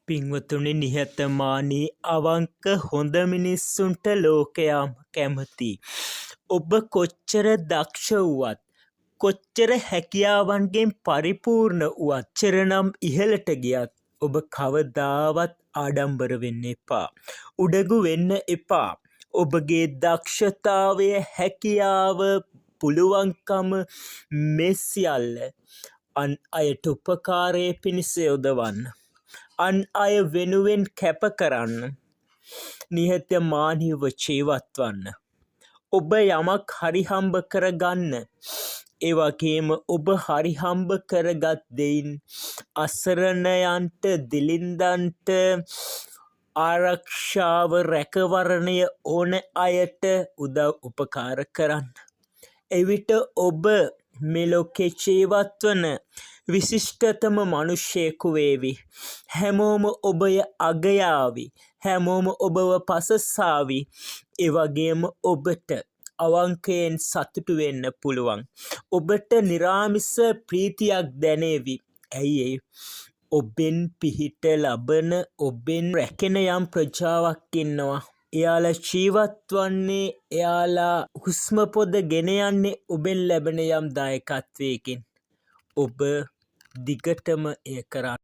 පින්වතුනි නිහතමානී අවංක හොඳ මිනිස්සුන්ට ලෝකයාම කැමති. ඔබ කොච්චර දක්ෂ වුවත් කොච්චර හැකියාවන්ගෙන් පරිපූර්ණ වුවත් චරනම් ඉහළට ගියත් ඔබ කවදාවත් ආඩම්බර වෙන්න එපා. උඩඟු වෙන්න එපා. ඔබගේ දක්ෂතාවය හැකියාව පුළුවන්කම මේ සියල්ල අන් අයට උපකාරය පිණිස යොදවන්න. අන් අය වෙනුවෙන් කැප කරන්න. නිහතමානීව ජීවත් වන්න. ඔබ යමක් හරි හම්බ කරගන්න. ඒ වගේම ඔබ හරි හම්බ කරගත් දෙයින් අසරණයන්ට දිලින්දන්ට ආරක්ෂාව රැකවරණය ඕන අයට උදව් උපකාර කරන්න. එවිට ඔබ මේ ලෝකේ ජීවත් වන විශිෂ්ටතම මනුෂ්‍යයෙකු වේවි. හැමෝම ඔබය අගයාවි. හැමෝම ඔබව පසසාවි. ඒ වගේම ඔබට අවංකයෙන් සතුටු වෙන්න පුළුවන්. ඔබට නිරාමිස ප්‍රීතියක් දැනේවි. ඇයි ඔබෙන් පිහිට ලබන ඔබෙන් රැකෙන යම් ප්‍රජාවක් ඉන්නවා. එයාලා ජීවත් වන්නේ එයාලා හුස්ම පොද ගෙන යන්නේ ඔබෙන් ලැබෙන යම් දායකත්වයකින්. ඔබ දිගටම එය කරන්න.